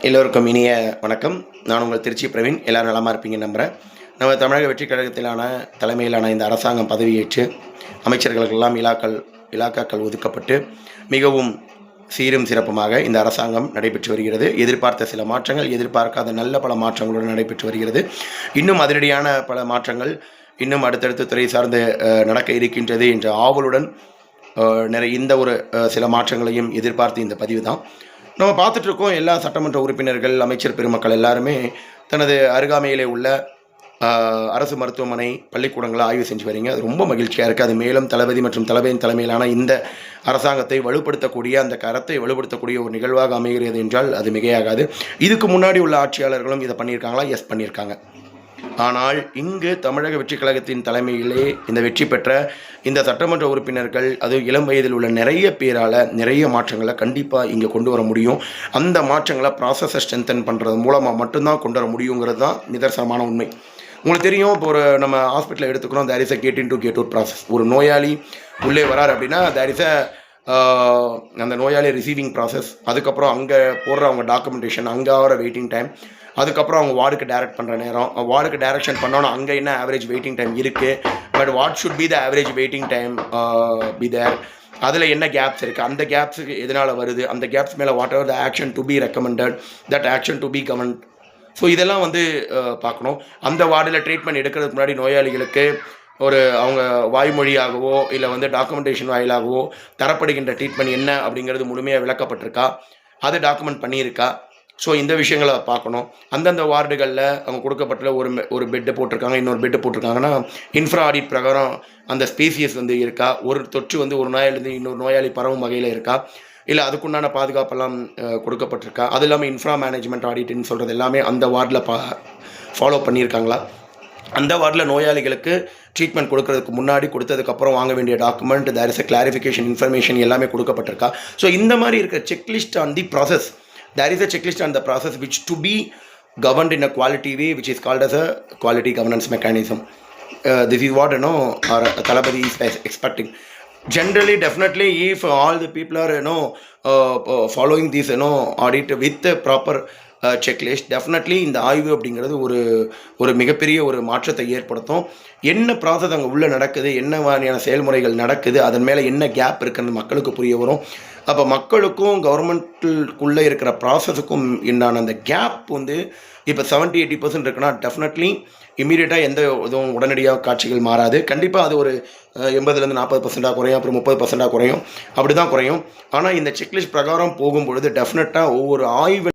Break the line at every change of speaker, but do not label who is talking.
எல்லோருக்கும் இனிய வணக்கம். நான் உங்கள் திருச்சி பிரவீன். எல்லோரும் நலமாக இருப்பீங்கன்னு நம்புகிறேன். நம்ம தமிழக வெற்றிக் கழகத்திலான தலைமையிலான இந்த அரசாங்கம் பதவியேற்று அமைச்சர்களுக்கெல்லாம் இலாக்காக்கள் ஒதுக்கப்பட்டு மிகவும் சீரும் சிறப்புமாக இந்த அரசாங்கம் நடைபெற்று வருகிறது. எதிர்பார்த்த சில மாற்றங்கள், எதிர்பார்க்காத நல்ல பல மாற்றங்களுடன் நடைபெற்று வருகிறது. இன்னும் அதிரடியான பல மாற்றங்கள் இன்னும் அடுத்தடுத்த துறை சார்ந்து நடக்க இருக்கின்றது என்ற ஆவலுடன் இந்த ஒரு சில மாற்றங்களையும் எதிர்பார்த்து இந்த பதிவு தான் நம்ம பார்த்துட்ருக்கோம். எல்லா சட்டமன்ற உறுப்பினர்கள், அமைச்சர் பெருமக்கள் எல்லாருமே தனது அருகாமையிலே உள்ள அரசு மருத்துவமனை, பள்ளிக்கூடங்களை ஆய்வு செஞ்சு வரீங்க. அது ரொம்ப மகிழ்ச்சியாக இருக்குது. அது மேலும் தளபதி மற்றும் தலைமையின் தலைமையிலான இந்த அரசாங்கத்தை வலுப்படுத்தக்கூடிய, அந்த கரத்தை வலுப்படுத்தக்கூடிய ஒரு நிகழ்வாக அமைகிறது என்றால் அது மிகையாகாது. இதுக்கு முன்னாடி உள்ள ஆட்சியாளர்களும் இதை பண்ணியிருக்காங்களா? எஸ், பண்ணியிருக்காங்க. ஆனால் இங்கு தமிழக வெற்றிக் கழகத்தின் தலைமையிலே இந்த வெற்றி பெற்ற இந்த சட்டமன்ற உறுப்பினர்கள், அது இளம் வயதில் உள்ள நிறைய பேரால் நிறைய மாற்றங்களை கண்டிப்பாக இங்கே கொண்டு வர முடியும். அந்த மாற்றங்களை ப்ராசஸை ஸ்ட்ரென்தன் பண்ணுறது மூலமாக மட்டும்தான் கொண்டு வர முடியுங்கிறது தான் நிதர்சனமான உண்மை. உங்களுக்கு தெரியும், இப்போ ஒரு நம்ம ஹாஸ்பிட்டலில் எடுத்துக்கிறோம், there is a gate in to gate out process. ஒரு நோயாளி உள்ளே வரார் அப்படின்னா தேர் இஸ் அந்த நோயாளி ரிசீவிங் ப்ராசஸ், அதுக்கப்புறம் அங்கே போடுற அவங்க டாக்குமெண்டேஷன், அங்கே ஆகிற வெயிட்டிங் டைம், அதுக்கப்புறம் அவங்க வார்டுக்கு டைரக்ட் பண்ணுற நேரம், வார்டுக்கு டைரக்ஷன் பண்ணோன்னா அங்கே என்ன ஆவரேஜ் வெயிட்டிங் டைம் இருக்குது, but what should be the average waiting time be there, அதில் என்ன கேப்ஸ் இருக்குது, அந்த கேப்ஸுக்கு எதனால் வருது, அந்த கேப்ஸ் மேலே whatever the action to be recommended, that action to be governed. So இதெல்லாம் பார்க்கணும். அந்த வார்டில் ட்ரீட்மெண்ட் எடுக்கிறதுக்கு முன்னாடி நோயாளிகளுக்கு அவங்க வாய்மொழியாகவோ இல்லை டாக்குமெண்டேஷன் வாயிலாகவோ தரப்படுகின்ற ட்ரீட்மெண்ட் என்ன அப்படிங்கிறது முழுமையாக விளக்கப்பட்டிருக்கா, அது டாக்குமெண்ட் பண்ணியிருக்கா. ஸோ இந்த விஷயங்களை பார்க்கணும். அந்தந்த வார்டுகளில் அவங்க கொடுக்கப்பட்ட ஒரு பெட்டு போட்டிருக்காங்க, இன்னொரு பெட்டு போட்டிருக்காங்கன்னா இன்ஃப்ரா ஆடிட் பிரகாரம் அந்த ஸ்பீசியஸ் இருக்கா, ஒரு தொற்று ஒரு நோயாளிலேருந்து இன்னொரு நோயாளி பரவும் வகையில் இருக்கா, இல்லை அதுக்குண்டான பாதுகாப்பெல்லாம் கொடுக்கப்பட்டிருக்கா, அது இல்லாமல் இன்ஃப்ரா மேனேஜ்மெண்ட் ஆடிட்டுன்னு சொல்கிறது எல்லாமே அந்த வார்டில் ஃபாலோ பண்ணியிருக்காங்களா, அந்த வார்டில் நோயாளிகளுக்கு ட்ரீட்மெண்ட் கொடுக்கறதுக்கு முன்னாடி கொடுத்ததுக்கப்புறம் வாங்க வேண்டிய document, there is a clarification information எல்லாமே கொடுக்கப்பட்டிருக்கா. ஸோ இந்த மாதிரி இருக்கிற checklist on the process, there is a checklist on the process which to be governed in a quality way, which is called as a quality governance mechanism. This is what our Talabadi is expecting. Generally, definitely, if all the people are following this audit with the proper checklist, definitely இந்த ஆய்வு அப்படிங்கிறது ஒரு மிகப்பெரிய ஒரு மாற்றத்தை ஏற்படுத்தும். என்ன process அங்கே உள்ளே நடக்குது, என்ன மாதிரியான செயல்முறைகள் நடக்குது, அதன் மேலே என்ன கேப் இருக்குன்னு மக்களுக்கு புரிய வரும். அப்போ மக்களுக்கும் கவர்மெண்ட்டுக்குள்ளே இருக்கிற ப்ராசஸுக்கும் என்னான அந்த கேப் இப்போ 70-80% இருக்குன்னா டெஃபினெட்லி இமீடியட்டாக எந்த இதுவும் உடனடியாக காட்சிகள் மாறாது. கண்டிப்பாக அது ஒரு 80-40% குறையும், அப்புறம் 30% குறையும், அப்படி தான் குறையும். ஆனால் இந்த செக்லிஸ்ட் பிரகாரம் போகும்பொழுது டெஃபினட்டாக ஒவ்வொரு ஆய்வு